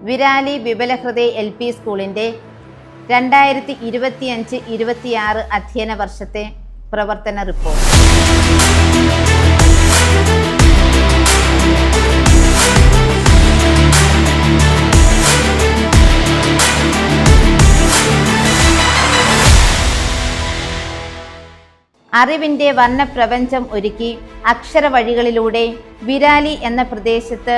വിരാലി Vimala Hridaya LP സ്കൂളിൻ്റെ 2025-26 അധ്യയന വർഷത്തെ പ്രവർത്തന റിപ്പോർട്ട്. അറിവിൻ്റെ വർണ്ണപ്രപഞ്ചം ഒരുക്കി അക്ഷരവഴികളിലൂടെ വിരാലി എന്ന പ്രദേശത്ത്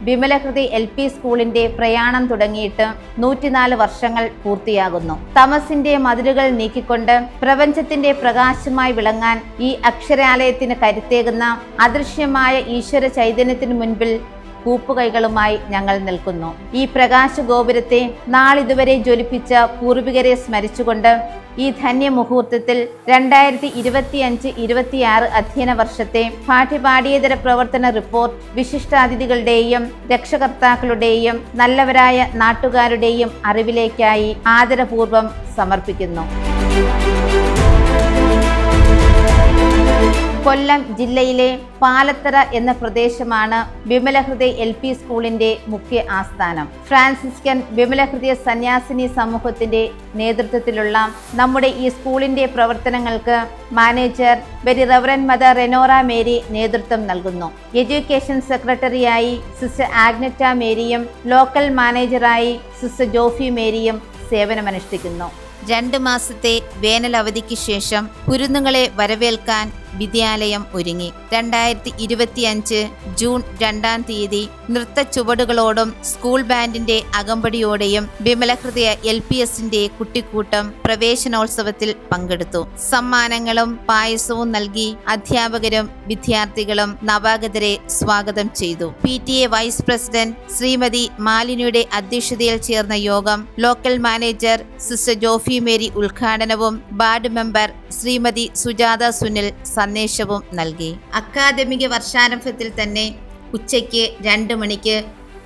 വിമലഹൃദയ LP സ്കൂളിന്റെ പ്രയാണം തുടങ്ങിയിട്ട് 104 വർഷങ്ങൾ പൂർത്തിയാകുന്നു. തമസിന്റെ മതിലുകൾ നീക്കിക്കൊണ്ട് പ്രപഞ്ചത്തിന്റെ പ്രകാശമായി വിളങ്ങാൻ ഈ അക്ഷരാലയത്തിന് കരുത്തേകുന്ന അദൃശ്യമായ ഈശ്വര ചൈതന്യത്തിന് മുൻപിൽ കൂപ്പുകൈകളുമായി ഞങ്ങൾ നിൽക്കുന്നു. ഈ പ്രകാശ ഗോപുരത്തെ നാളിതുവരെ ജ്വലിപ്പിച്ച പൂർവികരെ സ്മരിച്ചുകൊണ്ട് ഈ ധന്യമുഹൂർത്തത്തിൽ 2025-26 അധ്യയന വർഷത്തെ പാഠ്യപാഠ്യേതര പ്രവർത്തന റിപ്പോർട്ട് വിശിഷ്ടാതിഥികളുടെയും രക്ഷകർത്താക്കളുടെയും നല്ലവരായ നാട്ടുകാരുടെയും അറിവിലേക്കായി ആദരപൂർവ്വം സമർപ്പിക്കുന്നു. കൊല്ലം ജില്ലയിലെ പാലത്തറ എന്ന പ്രദേശമാണ് വിമലഹൃദയ LP സ്കൂളിന്റെ മുഖ്യ ആസ്ഥാനം. ഫ്രാൻസിസ്കൻ വിമലഹൃദയ സന്യാസിനി സമൂഹത്തിന്റെ നേതൃത്വത്തിലുള്ള നമ്മുടെ ഈ സ്കൂളിന്റെ പ്രവർത്തനങ്ങൾക്ക് manager very reverend mother Renora Mary നേതൃത്വം നൽകുന്നു. എഡ്യൂക്കേഷൻ സെക്രട്ടറിയായി സിസ്റ്റർ ആഗ്നറ്റ മേരിയും ലോക്കൽ മാനേജറായി സിസ്റ്റർ ജോഫി മേരിയും സേവനമനുഷ്ഠിക്കുന്നു. 2 മാസത്തെ വേനൽ അവധിക്ക് ശേഷം കുരുന്നുകളെ വരവേൽക്കാൻ വിദ്യാലയം ഒരുങ്ങി. 2025 ജൂൺ 2-ാം തീയതി നൃത്ത ചുവടുകളോടും സ്കൂൾ ബാൻഡിന്റെ അകമ്പടിയോടെയും വിമലഹൃദയ LPSന്റെ കുട്ടിക്കൂട്ടം പ്രവേശനോത്സവത്തിൽ പങ്കെടുത്തു. സമ്മാനങ്ങളും പായസവും നൽകി അധ്യാപകരും വിദ്യാർത്ഥികളും നവാഗതരെ സ്വാഗതം ചെയ്തു. PTA വൈസ് പ്രസിഡന്റ് ശ്രീമതി മാലിനിയുടെ അധ്യക്ഷതയിൽ ചേർന്ന യോഗം local manager sister Jofi Mary ഉദ്ഘാടനവും വാർഡ് മെമ്പർ ശ്രീമതി സുജാത സുനിൽ സന്ദേശവും നൽകി. അക്കാദമിക വർഷാരംഭത്തിൽ തന്നെ ഉച്ചയ്ക്ക് 2 മണിക്ക്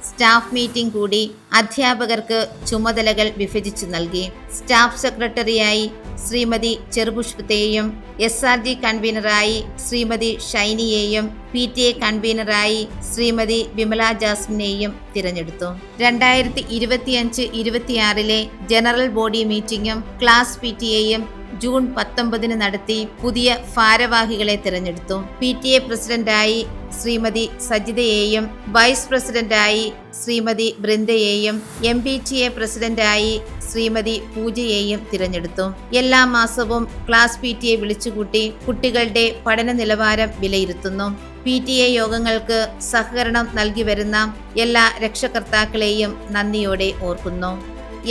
സ്റ്റാഫ് മീറ്റിംഗ് കൂടി അധ്യാപകർക്ക് ചുമതലകൾ വിഭജിച്ചു നൽകി. സ്റ്റാഫ് സെക്രട്ടറിയായി ശ്രീമതി ചെറുപുഷ്പത്തെയും SRG കൺവീനറായി ശ്രീമതി ഷൈനിയെയും PTA കൺവീനറായി ശ്രീമതി വിമല ജാസ്മിനെയും തിരഞ്ഞെടുത്തു. 2025-26 ജനറൽ ബോഡി മീറ്റിംഗും ക്ലാസ് PTAയും ജൂൺ 19 നടത്തി പുതിയ ഭാരവാഹികളെ തിരഞ്ഞെടുത്തു. PTA പ്രസിഡന്റായി ശ്രീമതി സജിതയെയും വൈസ് പ്രസിഡന്റായി ശ്രീമതി ബൃന്ദയെയും MPTA പ്രസിഡന്റായി ശ്രീമതി പൂജയെയും തിരഞ്ഞെടുത്തു. എല്ലാ മാസവും ക്ലാസ് PTA വിളിച്ചുകൂട്ടി കുട്ടികളുടെ പഠന നിലവാരം വിലയിരുത്തുന്നു. PTA യോഗങ്ങൾക്ക് സഹകരണം നൽകി വരുന്ന എല്ലാ രക്ഷകർത്താക്കളെയും നന്ദിയോടെ ഓർക്കുന്നു.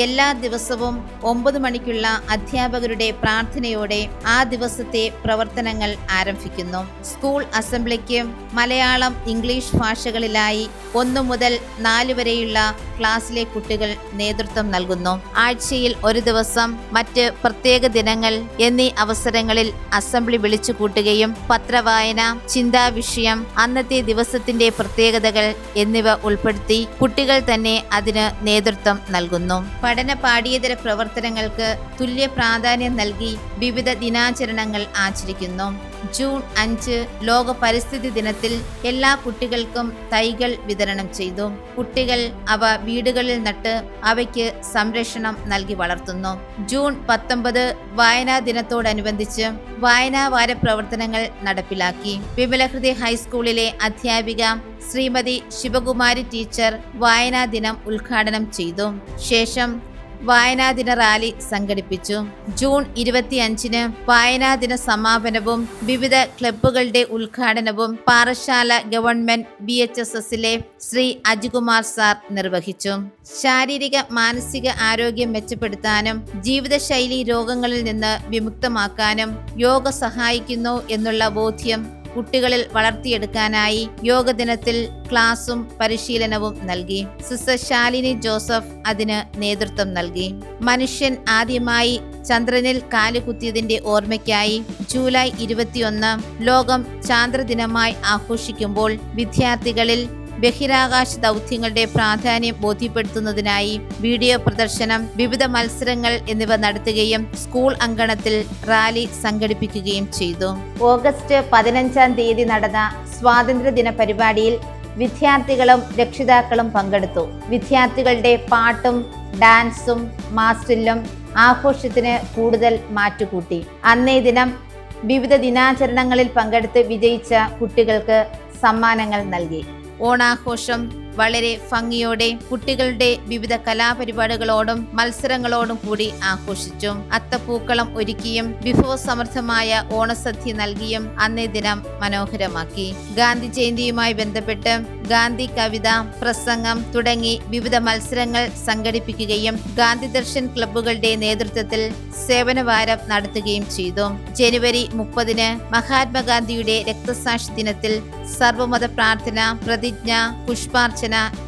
എല്ലാ ദിവസവും 9 മണിക്കുള്ള അധ്യാപകരുടെ പ്രാർത്ഥനയോടെ ആ ദിവസത്തെ പ്രവർത്തനങ്ങൾ ആരംഭിക്കുന്നു. സ്കൂൾ അസംബ്ലിക്ക് മലയാളം, ഇംഗ്ലീഷ് ഭാഷകളിലായി 1 മുതൽ 4 വരെയുള്ള ക്ലാസ്സിലെ കുട്ടികൾ നേതൃത്വം നൽകുന്നു. ആഴ്ചയിൽ 1 ദിവസം, മറ്റ് പ്രത്യേക ദിനങ്ങൾ എന്നീ അവസരങ്ങളിൽ അസംബ്ലി വിളിച്ചു കൂട്ടുകയും പത്രവായന, ചിന്താവിഷയം, അന്നത്തെ ദിവസത്തിന്റെ പ്രത്യേകതകൾ എന്നിവ ഉൾപ്പെടുത്തി കുട്ടികൾ തന്നെ അതിന് നേതൃത്വം നൽകുന്നു. പഠന പാഠ്യേതര പ്രവർത്തനങ്ങൾക്ക് തുല്യ പ്രാധാന്യം നൽകി വിവിധ ദിനാചരണങ്ങൾ ആചരിക്കുന്നു. ജൂൺ 5 ലോക പരിസ്ഥിതി ദിനത്തിൽ എല്ലാ കുട്ടികൾക്കും തൈകൾ വിതരണം ചെയ്തു. കുട്ടികൾ അവ വീടുകളിൽ നട്ട് അവയ്ക്ക് സംരക്ഷണം നൽകി വളർത്തുന്നു. ജൂൺ 19 വായനാ ദിനത്തോടനുബന്ധിച്ച് വായനാ വാര പ്രവർത്തനങ്ങൾ നടപ്പിലാക്കി. വിമലഹൃദയ ഹൈസ്കൂളിലെ അധ്യാപിക ശ്രീമതി ശിവകുമാരി ടീച്ചർ വായനാ ദിനം ഉദ്ഘാടനം ചെയ്തു. ശേഷം വായനാദിന റാലി സംഘടിപ്പിച്ചു. ജൂൺ 25 വായനാദിന സമാപനവും വിവിധ ക്ലബ്ബുകളുടെ ഉദ്ഘാടനവും പാറശാല ഗവൺമെന്റ് BHSSലെ ശ്രീ അജികുമാർ സാർ നിർവഹിച്ചു. ശാരീരിക മാനസിക ആരോഗ്യം മെച്ചപ്പെടുത്താനും ജീവിതശൈലി രോഗങ്ങളിൽ നിന്ന് വിമുക്തമാക്കാനും യോഗ സഹായിക്കുന്നു എന്നുള്ള ബോധ്യം കുട്ടികളിൽ വളർത്തിയെടുക്കാനായി യോഗ ദിനത്തിൽ ക്ലാസും പരിശീലനവും നൽകി. സിസ്റ്റർ ശാലിനി ജോസഫ് അതിന് നേതൃത്വം നൽകി. മനുഷ്യൻ ആദ്യമായി ചന്ദ്രനിൽ കാലുകുത്തിയതിന്റെ ഓർമ്മയ്ക്കായി ജൂലൈ 21 ലോകം ചാന്ദ്രദിനമായി ആഘോഷിക്കുമ്പോൾ വിദ്യാർത്ഥികളിൽ ബഹിരാകാശ ദൗത്യങ്ങളുടെ പ്രാധാന്യം ബോധ്യപ്പെടുത്തുന്നതിനായി വീഡിയോ പ്രദർശനം, വിവിധ മത്സരങ്ങൾ എന്നിവ നടത്തുകയും സ്കൂൾ അങ്കണത്തിൽ റാലി സംഘടിപ്പിക്കുകയും ചെയ്തു. ഓഗസ്റ്റ് 15-ാം തീയതി നടന്ന സ്വാതന്ത്ര്യദിന പരിപാടിയിൽ വിദ്യാർത്ഥികളും രക്ഷിതാക്കളും പങ്കെടുത്തു. വിദ്യാർത്ഥികളുടെ പാട്ടും ഡാൻസും മാസ്റ്റിലും ആഘോഷത്തിന് കൂടുതൽ മാറ്റുകൂട്ടി. അന്നേ ദിനം വിവിധ ദിനാചരണങ്ങളിൽ പങ്കെടുത്ത് വിജയിച്ച കുട്ടികൾക്ക് സമ്മാനങ്ങൾ നൽകി. ഓണാഘോഷം വളരെ ഭംഗിയോടെ കുട്ടികളുടെ വിവിധ കലാപരിപാടികളോടും മത്സരങ്ങളോടും കൂടി ആഘോഷിച്ചു. അത്തപ്പൂക്കളം ഒരുക്കിയും വിഭവസമൃദ്ധമായ ഓണസദ്യ നൽകിയും അന്നേ ദിനം മനോഹരമാക്കി. ഗാന്ധി ജയന്തിയുമായി ബന്ധപ്പെട്ട് ഗാന്ധി കവിത, പ്രസംഗം തുടങ്ങി വിവിധ മത്സരങ്ങൾ സംഘടിപ്പിക്കുകയും ഗാന്ധി ദർശൻ ക്ലബ്ബുകളുടെ നേതൃത്വത്തിൽ സേവനവാരം നടത്തുകയും ചെയ്തു. ജനുവരി 30 മഹാത്മാഗാന്ധിയുടെ രക്തസാക്ഷി ദിനത്തിൽ സർവമത പ്രാർത്ഥന, പ്രതിജ്ഞ, പുഷ്പാർച്ചന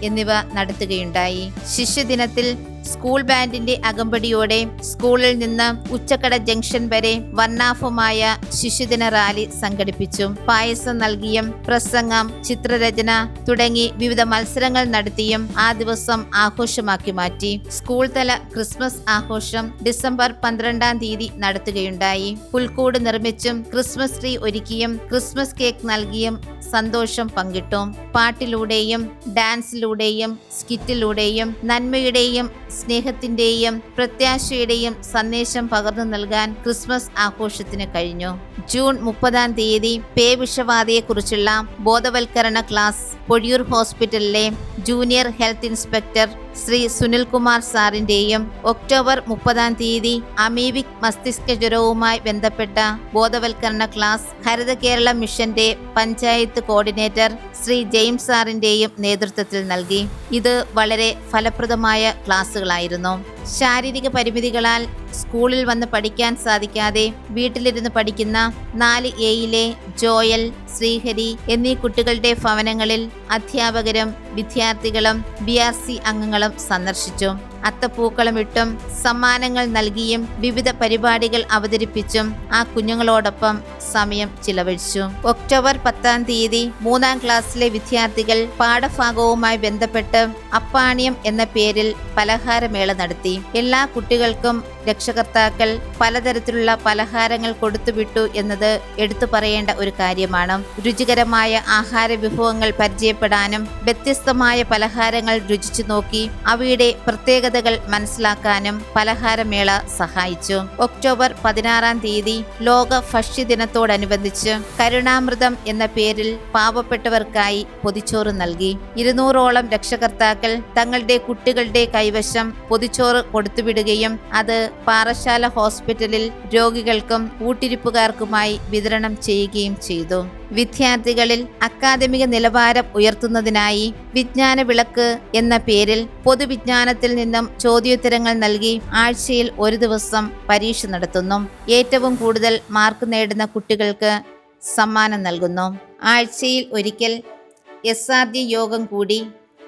എന്നിവ നടത്തുകയുണ്ടായി. ശിശുദിനത്തിൽ സ്കൂൾ ബാൻഡിന്റെ അകമ്പടിയോടെ സ്കൂളിൽ നിന്ന് ഉച്ചക്കട ജംഗ്ഷൻ വരെ വർണ്ണാഭമായ ശിശുദിന റാലി സംഘടിപ്പിച്ചു. പായസം നൽകിയും പ്രസംഗം, ചിത്രരചന തുടങ്ങി വിവിധ മത്സരങ്ങൾ നടത്തിയും ആ ദിവസം ആഘോഷമാക്കി മാറ്റി. സ്കൂൾ തല ക്രിസ്മസ് ആഘോഷം ഡിസംബർ 12 നടത്തുകയുണ്ടായി. പുൽക്കൂട് നിർമ്മിച്ചും ക്രിസ്മസ് ട്രീ ഒരുക്കിയും ക്രിസ്മസ് കേക്ക് നൽകിയും സന്തോഷം പങ്കിട്ടു. പാട്ടിലൂടെയും ഡാൻസിലൂടെയും സ്കിറ്റിലൂടെയും നന്മയുടെയും സ്നേഹത്തിന്റെയും പ്രത്യാശയുടെയും സന്ദേശം പകർന്നു നൽകാൻ ക്രിസ്മസ് ആഘോഷത്തിന് കഴിഞ്ഞു. ജൂൺ 30 പേവിഷബാധയെക്കുറിച്ചുള്ള ബോധവൽക്കരണ ക്ലാസ് പൊഴിയൂർ ഹോസ്പിറ്റലിലെ junior health inspector Shri Sunilkumar സാറിന്റെയും ഒക്ടോബർ 30 അമീബിക് മസ്തിഷ്ക ജ്വരവുമായി ബന്ധപ്പെട്ട ബോധവൽക്കരണ ക്ലാസ് ഹരിത കേരള മിഷന്റെ പഞ്ചായത്ത് കോർഡിനേറ്റർ ശ്രീ ജെയിംസ് സാറിന്റെയും നേതൃത്വത്തിൽ നൽകി. ഇത് വളരെ ഫലപ്രദമായ ക്ലാസുകളായിരുന്നു. ശാരീരിക പരിമിതികളാൽ സ്കൂളിൽ വന്ന് പഠിക്കാൻ സാധിക്കാതെ വീട്ടിലിരുന്ന് പഠിക്കുന്ന 4A ജോയൽ, ശ്രീഹരി എന്നീ കുട്ടികളുടെ ഭവനങ്ങളിൽ അധ്യാപകരും വിദ്യാർത്ഥികളും BRC അംഗങ്ങളും സന്ദർശിച്ചു. അത്തപ്പൂക്കളമിട്ടും സമ്മാനങ്ങൾ നൽകിയും വിവിധ പരിപാടികൾ അവതരിപ്പിച്ചും ആ കുഞ്ഞുങ്ങളോടൊപ്പം സമയം ചിലവഴിച്ചു. ഒക്ടോബർ 10 3ാം ക്ലാസ്സിലെ വിദ്യാർത്ഥികൾ പാഠഭാഗവുമായി ബന്ധപ്പെട്ട് അപ്പാണിയം എന്ന പേരിൽ പലഹാരമേള നടത്തി. എല്ലാ കുട്ടികൾക്കും രക്ഷകർത്താക്കൾ പലതരത്തിലുള്ള പലഹാരങ്ങൾ കൊടുത്തുവിട്ടു എന്നത് എടുത്തു പറയേണ്ട ഒരു കാര്യമാണ്. രുചികരമായ ആഹാര വിഭവങ്ങൾ പരിചയപ്പെടാനും വ്യത്യസ്തമായ പലഹാരങ്ങൾ രുചിച്ചു നോക്കി അവയുടെ പ്രത്യേകതകൾ മനസ്സിലാക്കാനും പലഹാരമേള സഹായിച്ചു. ഒക്ടോബർ 16 ലോക ഭക്ഷ്യദിനത്തോടനുബന്ധിച്ച് കരുണാമൃതം എന്ന പേരിൽ പാവപ്പെട്ടവർക്കായി പൊതിച്ചോറ് നൽകി. 200ഓളം രക്ഷകർത്താക്കൾ തങ്ങളുടെ കുട്ടികളുടെ കൈവശം പൊതിച്ചോറ് കൊടുത്തുവിടുകയും അത് പാറശാല ഹോസ്പിറ്റലിൽ രോഗികൾക്കും കൂട്ടിരിപ്പുകാർക്കുമായി വിതരണം ചെയ്യുകയും ചെയ്തു. വിദ്യാർത്ഥികളിൽ അക്കാദമിക നിലവാരം ഉയർത്തുന്നതിനായി വിജ്ഞാന വിളക്ക് എന്ന പേരിൽ പൊതുവിജ്ഞാനത്തിൽ നിന്നും ചോദ്യോത്തരങ്ങൾ നൽകി ആഴ്ചയിൽ 1 ദിവസം പരീക്ഷ നടത്തുന്നു. ഏറ്റവും കൂടുതൽ മാർക്ക് നേടുന്ന കുട്ടികൾക്ക് സമ്മാനം നൽകുന്നു. ആഴ്ചയിൽ ഒരിക്കൽ SRD യോഗം കൂടി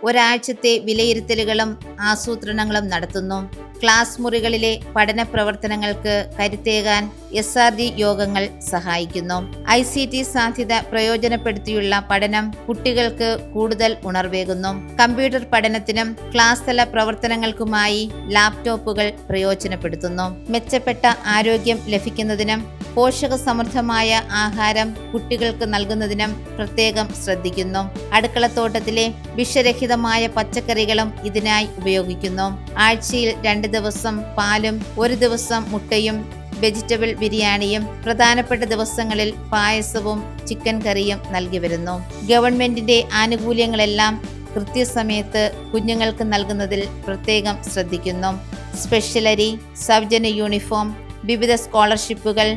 ഒരാഴ്ചത്തെ വിലയിരുത്തലുകളും ആസൂത്രണങ്ങളും നടത്തുന്നു. ക്ലാസ് മുറികളിലെ പഠന പ്രവർത്തനങ്ങൾക്ക് കരുത്തേകാൻ SRD യോഗങ്ങൾ സഹായിക്കുന്നു. ICT സാധ്യത പ്രയോജനപ്പെടുത്തിയുള്ള പഠനം കുട്ടികൾക്ക് കൂടുതൽ ഉണർവേകുന്നു. കമ്പ്യൂട്ടർ പഠനത്തിനും ക്ലാസ് തല പ്രവർത്തനങ്ങൾക്കുമായി ലാപ്ടോപ്പുകൾ പ്രയോജനപ്പെടുത്തുന്നു. മെച്ചപ്പെട്ട ആരോഗ്യം ലഭിക്കുന്നതിനും പോഷകസമൃദ്ധമായ ആഹാരം കുട്ടികൾക്ക് നൽകുന്നതിനും പ്രത്യേകം ശ്രദ്ധിക്കുന്നു. അടുക്കളത്തോട്ടത്തിലെ വിഷരഹിതമായ പച്ചക്കറികളും ഇതിനായി ഉപയോഗിക്കുന്നു. ആഴ്ചയിൽ 2 ദിവസം പാലും 1 ദിവസം മുട്ടയും വെജിറ്റബിൾ ബിരിയാണിയും പ്രധാനപ്പെട്ട ദിവസങ്ങളിൽ പായസവും ചിക്കൻ കറിയും നൽകി വരുന്നു. ഗവൺമെന്റിന്റെ ആനുകൂല്യങ്ങളെല്ലാം കൃത്യസമയത്ത് കുഞ്ഞുങ്ങൾക്ക് നൽകുന്നതിൽ പ്രത്യേകം ശ്രദ്ധിക്കുന്നു. സ്പെഷ്യൽ അരി, സൗജന്യ യൂണിഫോം, വിവിധ സ്കോളർഷിപ്പുകൾ,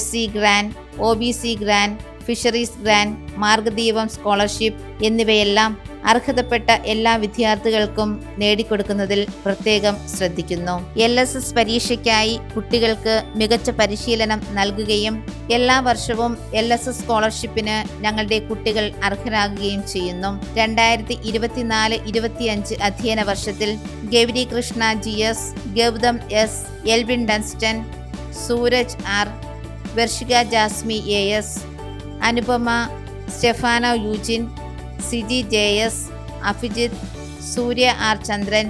SC grant, OBC grant, fisheries grant, Margadeepam scholarship എന്നിവയെല്ലാം അർഹതപ്പെട്ട എല്ലാ വിദ്യാർത്ഥികൾക്കും നേടിക്കൊടുക്കുന്നതിൽ പ്രത്യേകം ശ്രദ്ധിക്കുന്നു. LSS പരീക്ഷയ്ക്കായി കുട്ടികൾക്ക് മികച്ച പരിശീലനം നൽകുകയും എല്ലാ വർഷവും LSS സ്കോളർഷിപ്പിന് ഞങ്ങളുടെ കുട്ടികൾ അർഹരാകുകയും ചെയ്യുന്നു. 2024-25 അധ്യയന വർഷത്തിൽ Gauri Krishna GS, Gautham S, Elvin Dunstan, Sooraj R, Varshika Jasmi AS, Anupama, Stefano Eugene, Siji JS, Abhijith, Surya R Chandran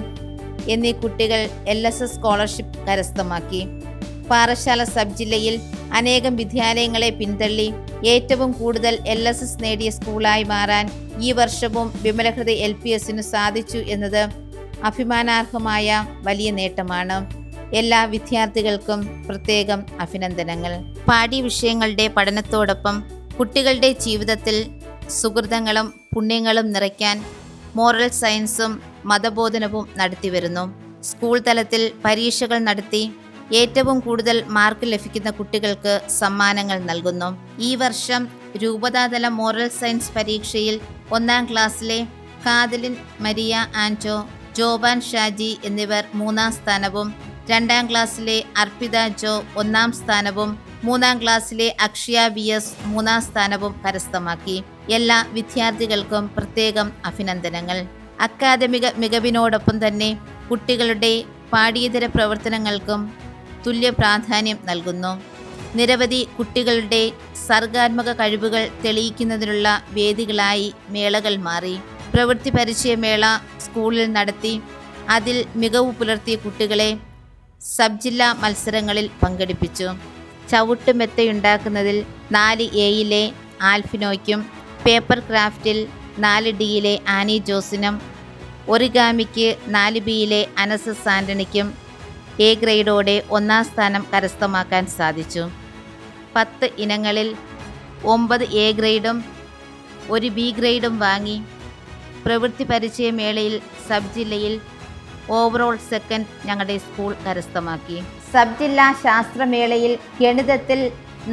എന്നീ കുട്ടികൾ LSS സ്കോളർഷിപ്പ് കരസ്ഥമാക്കി. പാറശാല സബ് ജില്ലയിൽ അനേകം വിദ്യാലയങ്ങളെ പിന്തള്ളി ഏറ്റവും കൂടുതൽ LSS നേടിയ സ്കൂളായി മാറാൻ ഈ വർഷവും വിമലഹൃദയ LPSനു സാധിച്ചു എന്നത് അഭിമാനാർഹമായ വലിയ നേട്ടമാണ്. എല്ലാ വിദ്യാർത്ഥികൾക്കും പ്രത്യേകം അഭിനന്ദനങ്ങൾ. പാഠ്യവിഷയങ്ങളുടെ പഠനത്തോടൊപ്പം കുട്ടികളുടെ ജീവിതത്തിൽ സുഹൃതങ്ങളും പുണ്യങ്ങളും നിറയ്ക്കാൻ മോറൽ സയൻസും മതബോധനവും നടത്തിവരുന്നു. സ്കൂൾ തലത്തിൽ പരീക്ഷകൾ നടത്തി ഏറ്റവും കൂടുതൽ മാർക്ക് ലഭിക്കുന്ന കുട്ടികൾക്ക് സമ്മാനങ്ങൾ നൽകുന്നു. ഈ വർഷം രൂപതാതല മോറൽ സയൻസ് പരീക്ഷയിൽ 1ാം ക്ലാസ്സിലെ കാതലിൻ മരിയ ആൻറ്റോ, ജോബാൻ ഷാജി എന്നിവർ 3ാം സ്ഥാനവും 2ാം ക്ലാസ്സിലെ അർപ്പിത ജോ 1ാം സ്ഥാനവും 3ാം ക്ലാസ്സിലെ അക്ഷയ VS 3ാം സ്ഥാനവും കരസ്ഥമാക്കി. എല്ലാ വിദ്യാർത്ഥികൾക്കും പ്രത്യേകം അഭിനന്ദനങ്ങൾ. അക്കാദമിക മികവിനോടൊപ്പം തന്നെ കുട്ടികളുടെ പാഠ്യേതര പ്രവർത്തനങ്ങൾക്കും തുല്യ പ്രാധാന്യം നൽകുന്നു. നിരവധി കുട്ടികളുടെ സർഗാത്മക കഴിവുകൾ തെളിയിക്കുന്നതിനുള്ള വേദികളായി മേളകൾ മാറി. പ്രവൃത്തി പരിചയമേള സ്കൂളിൽ നടത്തി അതിൽ മികവ് പുലർത്തിയ കുട്ടികളെ സബ് ജില്ലാ മത്സരങ്ങളിൽ പങ്കെടുപ്പിച്ചു. ചവിട്ടുമെത്തയുണ്ടാക്കുന്നതിൽ 4Aയിലെ ആൽഫിനോയ്ക്കും, പേപ്പർ ക്രാഫ്റ്റിൽ 4Dയിലെ ആനി ജോസിനും, ഒറിഗാമിക്ക് 4Bയിലെ അനസസ് ആൻ്റണിക്കും A ഗ്രേഡോടെ 1ാം സ്ഥാനം കരസ്ഥമാക്കാൻ സാധിച്ചു. 10 ഇനങ്ങളിൽ 9 A ഗ്രേഡും 1 B ഗ്രേഡും വാങ്ങി പ്രവൃത്തി പരിചയമേളയിൽ സബ് ജില്ലയിൽ ഓവറോൾ സെക്കൻഡ് ഞങ്ങളുടെ സ്കൂൾ കരസ്ഥമാക്കി. സബ് ജില്ലാ ശാസ്ത്രമേളയിൽ ഗണിതത്തിൽ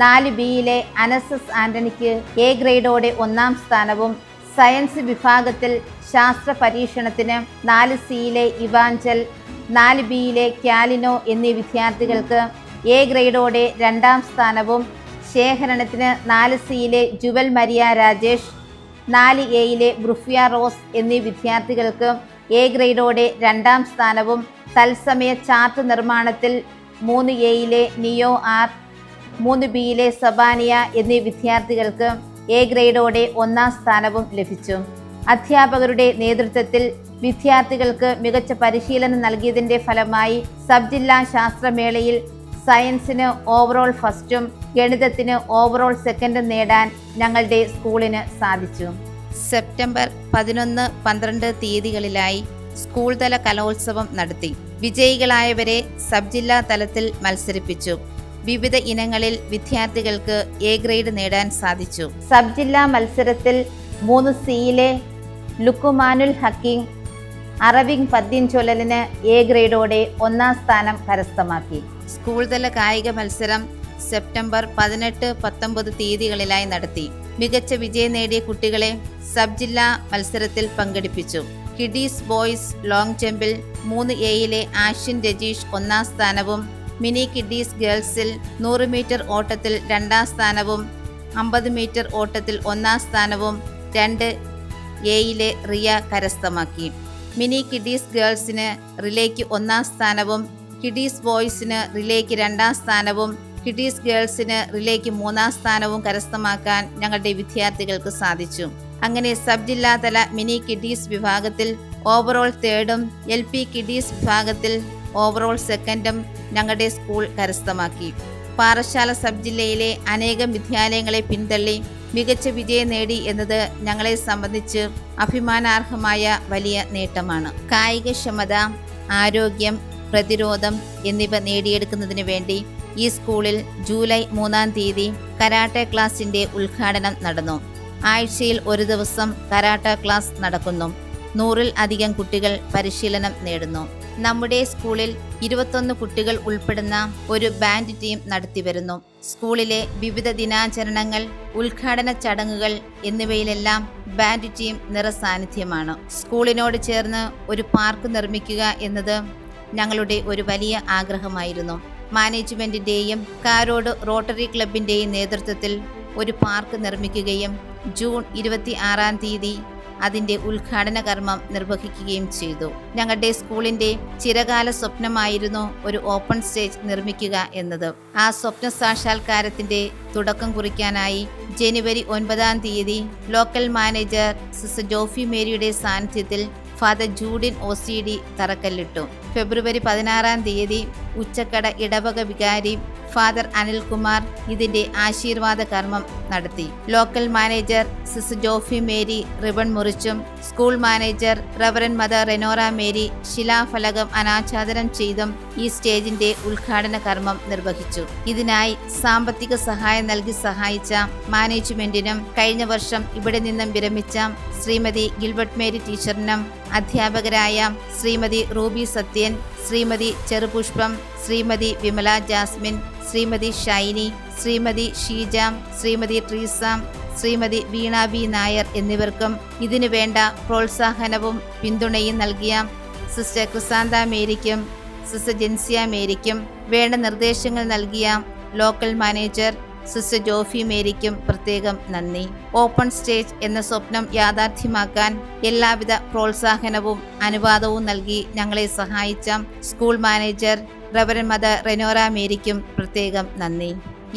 4Bയിലെ അനസസ് ആൻ്റണിക്ക് A ഗ്രേഡോടെ 1ാം സ്ഥാനവും, സയൻസ് വിഭാഗത്തിൽ ശാസ്ത്ര പരീക്ഷണത്തിന് 4Cയിലെ ഇവാഞ്ചൽ, 4Bയിലെ ക്യാലിനോ എന്നീ വിദ്യാർത്ഥികൾക്ക് A ഗ്രേഡോടെ 2ാം സ്ഥാനവും, ശേഖരണത്തിന് 4Cയിലെ ജുവൽ മരിയ രാജേഷ്, 4Aയിലെ ബ്രുഫിയ റോസ് എന്നീ വിദ്യാർത്ഥികൾക്ക് A ഗ്രേഡോടെ 2ാം സ്ഥാനവും, തത്സമയ ചാർട്ട് നിർമ്മാണത്തിൽ 3Aയിലെ നിയോ ആർ, 3Bയിലെ സബാനിയ എന്നീ വിദ്യാർത്ഥികൾക്ക് A ഗ്രേഡോടെ 1ാം സ്ഥാനവും ലഭിച്ചു. അധ്യാപകരുടെ നേതൃത്വത്തിൽ വിദ്യാർത്ഥികൾക്ക് മികച്ച പരിശീലനം നൽകിയതിൻ്റെ ഫലമായി സബ് ജില്ലാ ശാസ്ത്രമേളയിൽ സയൻസിന് ഓവറോൾ ഫസ്റ്റും ഗണിതത്തിന് ഓവറോൾ സെക്കൻഡും നേടാൻ ഞങ്ങളുടെ സ്കൂളിന് സാധിച്ചു. സെപ്റ്റംബർ 11-12 തീയതികളിലായി സ്കൂൾ തല കലോത്സവം നടത്തി. വിജയികളായവരെ സബ് ജില്ലാ തലത്തിൽ മത്സരിപ്പിച്ചു. വിവിധ ഇനങ്ങളിൽ വിദ്യാർത്ഥികൾക്ക് A ഗ്രേഡ് നേടാൻ സാധിച്ചു. സബ് ജില്ലാ മത്സരത്തിൽ 3Cയിലെ ലുക്കുമാനുൽ ഹക്കീം അറബിക് പദ്യം ചൊല്ലലിന് A ഗ്രേഡോടെ 1ാം സ്ഥാനം കരസ്ഥമാക്കി. സ്കൂൾ തല കായിക മത്സരം സെപ്റ്റംബർ 18-19 തീയതികളിലായി നടത്തി. മികച്ച വിജയം നേടിയ കുട്ടികളെ സബ് ജില്ലാ മത്സരത്തിൽ പങ്കെടുപ്പിച്ചു. കിഡീസ് ബോയ്സ് ലോങ് ജമ്പിൽ 3Aയിലെ ആഷിൻ രജീഷ് 1ാം സ്ഥാനവും, മിനി കിഡീസ് ഗേൾസിൽ 100 മീറ്റർ ഓട്ടത്തിൽ 2ാം സ്ഥാനവും, 50 മീറ്റർ ഓട്ടത്തിൽ 1ാം സ്ഥാനവും 2Aയിലെ റിയ കരസ്ഥമാക്കി. മിനി കിഡീസ് ഗേൾസിന് റിലേക്ക് 1ാം സ്ഥാനവും, കിഡീസ് ബോയ്സിന് റിലേക്ക് 2ാം സ്ഥാനവും, കിഡീസ് ഗേൾസിന് റിലേക്ക് 3ാം സ്ഥാനവും കരസ്ഥമാക്കാൻ ഞങ്ങളുടെ വിദ്യാർത്ഥികൾക്ക് സാധിച്ചു. അങ്ങനെ സബ് ജില്ലാതല മിനി കിഡീസ് വിഭാഗത്തിൽ ഓവറോൾ 3ും LP കിഡീസ് വിഭാഗത്തിൽ ഓവറോൾ 2ും ഞങ്ങളുടെ സ്കൂൾ കരസ്ഥമാക്കി. പാറശാല സബ് ജില്ലയിലെ അനേകം വിദ്യാലയങ്ങളെ പിന്തള്ളി മികച്ച വിജയം നേടി എന്നത് ഞങ്ങളെ സംബന്ധിച്ച് അഭിമാനാർഹമായ വലിയ നേട്ടമാണ്. കായികക്ഷമത, ആരോഗ്യം, പ്രതിരോധം എന്നിവ നേടിയെടുക്കുന്നതിന് വേണ്ടി ഈ സ്കൂളിൽ ജൂലൈ 3-ാം തീയതി കരാട്ടെ ക്ലാസിൻ്റെ ഉദ്ഘാടനം നടന്നു. ആഴ്ചയിൽ ഒരു ദിവസം കരാട്ട ക്ലാസ് നടക്കുന്നു. 100-ൽ അധികം കുട്ടികൾ പരിശീലനം നേടുന്നു. നമ്മുടെ സ്കൂളിൽ 21 കുട്ടികൾ ഉൾപ്പെടുന്ന ഒരു ബാൻഡ് ടീം നടത്തിവരുന്നു. സ്കൂളിലെ വിവിധ ദിനാചരണങ്ങൾ, ഉദ്ഘാടന ചടങ്ങുകൾ എന്നിവയിലെല്ലാം ബാൻഡ് ടീം നിറസാന്നിധ്യമാണ്. സ്കൂളിനോട് ചേർന്ന് ഒരു പാർക്ക് നിർമ്മിക്കുക എന്നത് ഞങ്ങളുടെ ഒരു വലിയ ആഗ്രഹമായിരുന്നു. മാനേജ്മെൻറ്റിൻ്റെയും കാരോട് റോട്ടറി ക്ലബിൻ്റെയും നേതൃത്വത്തിൽ ഒരു പാർക്ക് നിർമ്മിക്കുകയും ജൂൺ 26-ാം തീയതി അതിൻ്റെ ഉദ്ഘാടന കർമ്മം നിർവഹിക്കുകയും ചെയ്തു. ഞങ്ങളുടെ സ്കൂളിൻ്റെ ചിരകാല സ്വപ്നമായിരുന്നു ഒരു ഓപ്പൺ സ്റ്റേജ് നിർമ്മിക്കുക എന്നത്. ആ സ്വപ്ന സാക്ഷാത്കാരത്തിൻ്റെ തുടക്കം കുറിക്കാനായി ജനുവരി 9-ാം തീയതി ലോക്കൽ മാനേജർ സിസ്റ്റർ ജോഫി മേരിയുടെ സാന്നിധ്യത്തിൽ ഫാദർ ജൂഡിൻ OCD തറക്കല്ലിട്ടു. ഫെബ്രുവരി 16 ഉച്ചക്കട ഇടവക വികാരി ഫാദർ അനിൽകുമാർ ഇതിന്റെ ആശീർവാദ കർമ്മം നടത്തി. Local manager sister Jofi Mary ribbon മുറിച്ചും school manager reverend mother Renora Mary ശിലാഫലകം അനാച്ഛാദനം ചെയ്തും ഈ സ്റ്റേജിന്റെ ഉദ്ഘാടന കർമ്മം നിർവഹിച്ചു. ഇതിനായി സാമ്പത്തിക സഹായം നൽകി സഹായിച്ച മാനേജ്മെന്റിനും കഴിഞ്ഞ വർഷം ഇവിടെ നിന്നും വിരമിച്ച ശ്രീമതി ഗിൽബർട്ട് മേരി ടീച്ചറിനും അധ്യാപകരായ ശ്രീമതി റൂബി സത്യൻ, ശ്രീമതി ചെറുപുഷ്പം, ശ്രീമതി വിമല ജാസ്മിൻ, ശ്രീമതി ഷൈനി, ശ്രീമതി ഷീജ, ശ്രീമതി ട്രീസ, ശ്രീമതി വീണ ബി നായർ എന്നിവർക്കും ഇതിനു വേണ്ട പ്രോത്സാഹനവും പിന്തുണയും നൽകിയ സിസ്റ്റർ ക്രിസാന്ത മേരിക്കും സിസ്റ്റർ ജെൻസിയ മേരിക്കും വേണ്ട നിർദ്ദേശങ്ങൾ നൽകിയ ലോക്കൽ മാനേജർ സിസ്റ്റർ ജോഫി മേരിക്കും പ്രത്യേകം നന്ദി. ഓപ്പൺ സ്റ്റേജ് എന്ന സ്വപ്നം യാഥാർത്ഥ്യമാക്കാൻ എല്ലാവിധ പ്രോത്സാഹനവും അനുവാദവും നൽകി ഞങ്ങളെ സഹായിച്ച സ്കൂൾ മാനേജർ റവറൻ മദർ റെനോറ മേരിക്കും പ്രത്യേകം നന്ദി.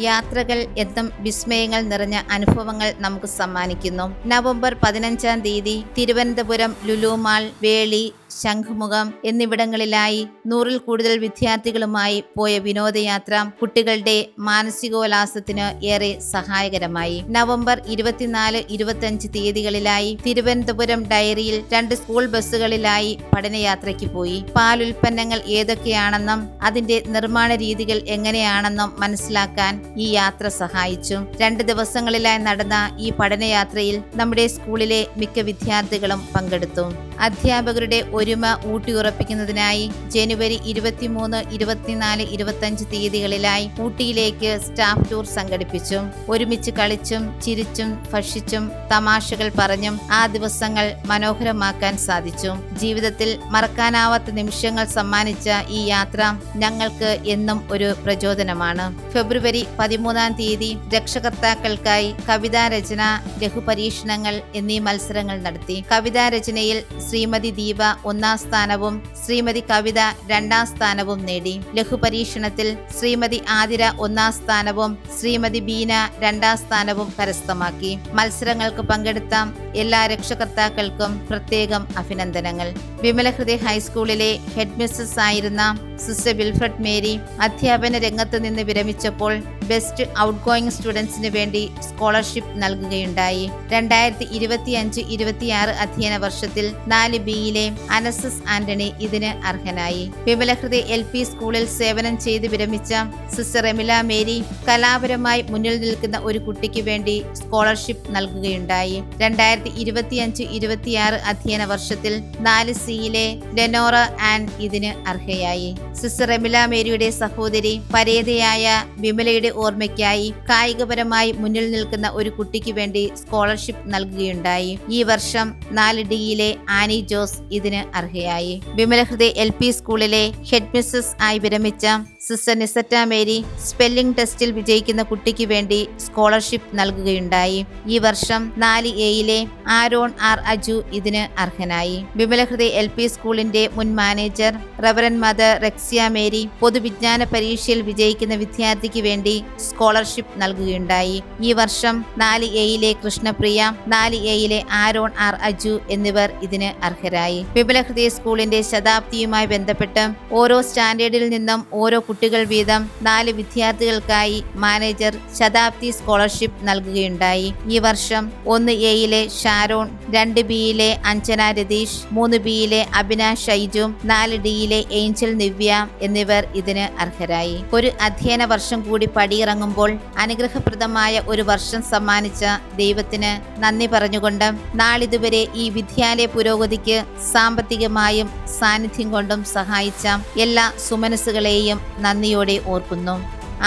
യാത്രകൾ എന്നും വിസ്മയങ്ങൾ നിറഞ്ഞ അനുഭവങ്ങൾ നമുക്ക് സമ്മാനിക്കുന്നു. നവംബർ 15 തിരുവനന്തപുരം ലുലു മാൾ, വേളി, ശംഖുമുഖം എന്നിവിടങ്ങളിലായി 100-ൽ കൂടുതൽ വിദ്യാർത്ഥികളുമായി പോയ വിനോദയാത്ര കുട്ടികളുടെ മാനസികോല്ലാസത്തിന് ഏറെ സഹായകരമായി. നവംബർ 24, 25 തീയതികളിലായി തിരുവനന്തപുരം ഡയറിയിൽ 2 സ്കൂൾ ബസ്സുകളിലായി പഠനയാത്രയ്ക്ക് പോയി. പാലുൽപ്പന്നങ്ങൾ ഏതൊക്കെയാണെന്നും അതിന്റെ നിർമ്മാണ രീതികൾ എങ്ങനെയാണെന്നും മനസ്സിലാക്കാൻ ഈ യാത്ര സഹായിച്ചു. 2 ദിവസങ്ങളിലായി നടന്ന ഈ പഠനയാത്രയിൽ നമ്മുടെ സ്കൂളിലെ മിക്ക വിദ്യാർത്ഥികളും പങ്കെടുത്തു. അധ്യാപകരുടെ ഒരുമ ഊട്ടിയുറപ്പിക്കുന്നതിനായി ജനുവരി 23, 24, 25 തീയതികളിലായി ഊട്ടിയിലേക്ക് സ്റ്റാഫ് ടൂർ സംഘടിപ്പിച്ചു. ഒരുമിച്ച് കളിച്ചും ചിരിച്ചും ഭക്ഷിച്ചും തമാശകൾ പറഞ്ഞും ആ ദിവസങ്ങൾ മനോഹരമാക്കാൻ സാധിച്ചു. ജീവിതത്തിൽ മറക്കാനാവാത്ത നിമിഷങ്ങൾ സമ്മാനിച്ച ഈ യാത്ര ഞങ്ങൾക്ക് എന്നും ഒരു പ്രചോദനമാണ്. ഫെബ്രുവരി 13 രക്ഷകർത്താക്കൾക്കായി കവിതാരചന, ലഘുപരീക്ഷണങ്ങൾ എന്നീ മത്സരങ്ങൾ നടത്തി. കവിതാരചനയിൽ ശ്രീമതി ദീപ 1ാം സ്ഥാനവും ശ്രീമതി കവിത 2ാം സ്ഥാനവും നേടി. ലഘുപരീക്ഷണത്തിൽ ശ്രീമതി ആതിര 1ാം സ്ഥാനവും ശ്രീമതി ബീന 2ാം സ്ഥാനവും കരസ്ഥമാക്കി. മത്സരങ്ങൾക്ക് പങ്കെടുത്ത എല്ലാ രക്ഷകർത്താക്കൾക്കും പ്രത്യേകം അഭിനന്ദനങ്ങൾ. വിമലഹൃദയ ഹൈസ്കൂളിലെ ഹെഡ് മിസ്സസ് ആയിരുന്ന സിസ്റ്റർ വിൽഫ്രഡ് മേരി അധ്യാപന രംഗത്ത് നിന്ന് വിരമിച്ചപ്പോൾ ബെസ്റ്റ് ഔട്ട് ഗോയിങ് സ്റ്റുഡൻസിന് വേണ്ടി സ്കോളർഷിപ്പ് നൽകുകയുണ്ടായി. 2025-26 അധ്യയന വർഷത്തിൽ 4Bയിലെ അനസസ് ആന്റണി ഇതിന് അർഹനായി. വിമലഹൃദയ LP സ്കൂളിൽ സേവനം ചെയ്ത് വിരമിച്ച സിസ്റ്റർ എമില മേരി കലാപരമായി മുന്നിൽ നിൽക്കുന്ന ഒരു കുട്ടിക്ക് വേണ്ടി സ്കോളർഷിപ്പ് നൽകുകയുണ്ടായി. 2025-26 അധ്യയന വർഷത്തിൽ 4Cയിലെ ലെനോറ ആൻ ഇതിന് അർഹയായി. സിസ്റ്റർ എമില മേരിയുടെ സഹോദരി പരേതയായ വിമലയുടെ ഓർമ്മയ്ക്കായി കായികപരമായി മുന്നിൽ നിൽക്കുന്ന ഒരു കുട്ടിക്ക് വേണ്ടി സ്കോളർഷിപ്പ് നൽകുകയുണ്ടായി. ഈ വർഷം 4Dയിലെ ആനി ജോസ് ഇതിന് അർഹയായി. വിമലഹൃദയ LP സ്കൂളിലെ ഹെഡ് മിസ്സസ് ആയി വിരമിച്ച സിസ്റ്റർ നിസറ്റ മേരി സ്പെല്ലിംഗ് ടെസ്റ്റിൽ വിജയിക്കുന്ന കുട്ടിക്ക് വേണ്ടി സ്കോളർഷിപ്പ് നൽകുകയുണ്ടായി. ഈ വർഷം 4Aയിലെ ആരോൺ ആർ അജു ഇതിന് അർഹനായി. വിമലഹൃദയ LP സ്കൂളിന്റെ മുൻ മാനേജർ റവറൻ മദർ റെക്സിയ മേരി പൊതുവിജ്ഞാന പരീക്ഷയിൽ വിജയിക്കുന്ന വിദ്യാർത്ഥിക്ക് വേണ്ടി സ്കോളർഷിപ്പ് നൽകുകയുണ്ടായി. ഈ വർഷം 4Aയിലെ കൃഷ്ണപ്രിയ, 4Aയിലെ ആരോൺ ആർ അജു എന്നിവർ ഇതിന് അർഹരായി. വിമലഹൃദയ സ്കൂളിന്റെ ശതാബ്ദിയുമായി ബന്ധപ്പെട്ട് ഓരോ സ്റ്റാൻഡേർഡിൽ നിന്നും ഓരോ കുട്ടികൾ വീതം 4 വിദ്യാർത്ഥികൾക്കായി മാനേജർ ശതാബ്ദി സ്കോളർഷിപ്പ് നൽകുകയുണ്ടായി. ഈ വർഷം 1Aയിലെ ഷാരോൺ, 2Bയിലെ അഞ്ജന രതീഷ്, 3Bയിലെ അഭിന ഷൈജു, 4Dയിലെ ഏഞ്ചൽ ദിവ്യ എന്നിവർ ഇതിന് അർഹരായി. ഒരു അധ്യയന വർഷം കൂടി പടിയിറങ്ങുമ്പോൾ അനുഗ്രഹപ്രദമായ ഒരു വർഷം സമ്മാനിച്ച ദൈവത്തിന് നന്ദി പറഞ്ഞുകൊണ്ട് നാളിതുവരെ ഈ വിദ്യാലയ പുരോഗതിക്ക് സാമ്പത്തികമായും സാന്നിധ്യം കൊണ്ടും സഹായിച്ച എല്ലാ സുമനസ്സുകളെയും നന്ദിയോടെ ഓർക്കുന്നു.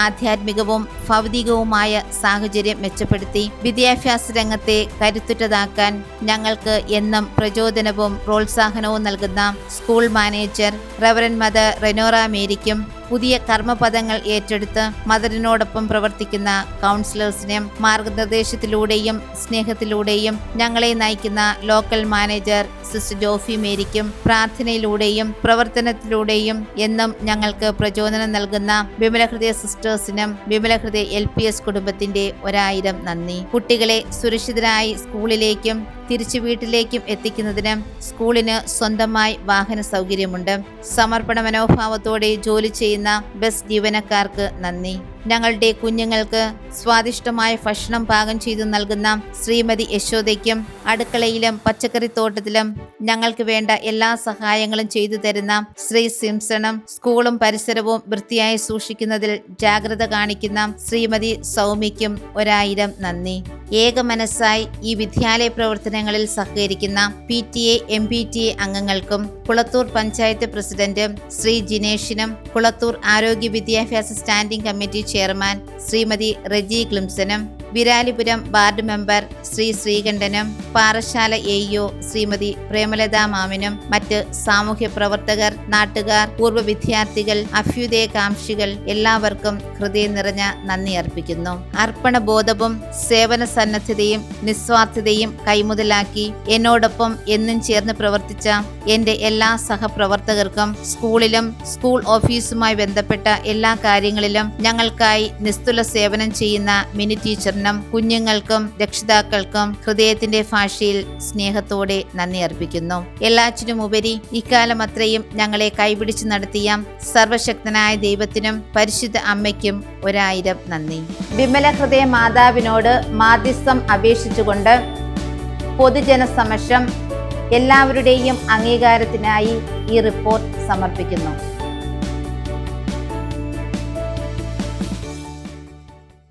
ആധ്യാത്മികവും ഭൗതികവുമായ സാഹചര്യം മെച്ചപ്പെടുത്തി വിദ്യാഭ്യാസ രംഗത്തെ കരുത്തുറ്റതാക്കാൻ ഞങ്ങൾക്ക് എന്നും പ്രചോദനവും പ്രോത്സാഹനവും നൽകുന്ന സ്കൂൾ മാനേജർ റവറൻ മദർ റെനോറ മേരിക്കും പുതിയ കർമ്മപദങ്ങൾ ഏറ്റെടുത്ത് മദറിനോടൊപ്പം പ്രവർത്തിക്കുന്ന കൗൺസിലേഴ്സിനെ മാർഗനിർദ്ദേശത്തിലൂടെയും സ്നേഹത്തിലൂടെയും ഞങ്ങളെ നയിക്കുന്ന ലോക്കൽ മാനേജർ സിസ്റ്റർ ജോഫി മേരിക്കും പ്രാർത്ഥനയിലൂടെയും പ്രവർത്തനത്തിലൂടെയും എന്നും ഞങ്ങൾക്ക് പ്രചോദനം നൽകുന്ന വിമലഹൃദയ സിസ്റ്റേഴ്സിനും വിമലഹൃദയ LPS കുടുംബത്തിന്റെ 1000 നന്ദി. കുട്ടികളെ സുരക്ഷിതരായി സ്കൂളിലേക്കും തിരിച്ചു വീട്ടിലേക്കും എത്തിക്കുന്നതിന് സ്കൂളിന് സ്വന്തമായി വാഹന സൗകര്യമുണ്ട്. സമർപ്പണ മനോഭാവത്തോടെ ജോലി ചെയ്യുന്ന ബസ് ജീവനക്കാർക്ക് നന്ദി. ഞങ്ങളുടെ കുഞ്ഞുങ്ങൾക്ക് സ്വാദിഷ്ടമായ ഭക്ഷണം പാകം ചെയ്തു നൽകുന്ന ശ്രീമതി യശോദയ്ക്കും അടുക്കളയിലും പച്ചക്കറിത്തോട്ടത്തിലും ഞങ്ങൾക്ക് വേണ്ട എല്ലാ സഹായങ്ങളും ചെയ്തു തരുന്ന ശ്രീ സിംസണും സ്കൂളും പരിസരവും വൃത്തിയായി സൂക്ഷിക്കുന്നതിൽ ജാഗ്രത കാണിക്കുന്ന ശ്രീമതി സൗമ്യയ്ക്കും 1000 നന്ദി. ഏക മനസ്സായി ഈ വിദ്യാലയ പ്രവർത്തനങ്ങളിൽ സഹകരിക്കുന്ന PTA MPTA അംഗങ്ങൾക്കും കുളത്തൂർ പഞ്ചായത്ത് പ്രസിഡന്റ് ശ്രീ ജിനേഷിനും കുളത്തൂർ ആരോഗ്യ വിദ്യാഭ്യാസ standing committee chairman Shrimati Reji ക്ലിംസനും വിരാലിപുരം വാർഡ് മെമ്പർ ശ്രീ ശ്രീകണ്ഠനും പാറശാല AEO ശ്രീമതി പ്രേമലത മാമിനും മറ്റ് സാമൂഹ്യ പ്രവർത്തകർ, നാട്ടുകാർ, പൂർവ്വ വിദ്യാർത്ഥികൾ, അഭ്യുദയകാംക്ഷികൾ എല്ലാവർക്കും ഹൃദയം നിറഞ്ഞ നന്ദി അർപ്പിക്കുന്നു. അർപ്പണബോധവും സേവന സന്നദ്ധതയും നിസ്വാർത്ഥതയും കൈമുതലാക്കി എന്നോടൊപ്പം എന്നും ചേർന്ന് പ്രവർത്തിച്ച എൻ്റെ എല്ലാ സഹപ്രവർത്തകർക്കും സ്കൂളിലും സ്കൂൾ ഓഫീസുമായി ബന്ധപ്പെട്ട എല്ലാ കാര്യങ്ങളിലും ഞങ്ങൾക്കായി നിസ്തുല സേവനം ചെയ്യുന്ന മിനി ടീച്ചറിനും കുഞ്ഞുങ്ങൾക്കും രക്ഷിതാക്കൾക്കും ഹൃദയത്തിന്റെ ഭാഷയിൽ സ്നേഹത്തോടെ നന്ദി അർപ്പിക്കുന്നു. എല്ലാറ്റിനുമുപരി ഇക്കാലം അത്രയും ഞങ്ങളെ കൈപിടിച്ച് നടത്തിയ സർവശക്തനായ ദൈവത്തിനും പരിശുദ്ധ അമ്മയ്ക്കും 1000 നന്ദി. വിമല ഹൃദയ മാതാവിനോട് മാധ്യസ്ഥം അപേക്ഷിച്ചുകൊണ്ട് പൊതുജനസമക്ഷം എല്ലാവരുടെയും അംഗീകാരത്തിനായി ഈ റിപ്പോർട്ട് സമർപ്പിക്കുന്നു.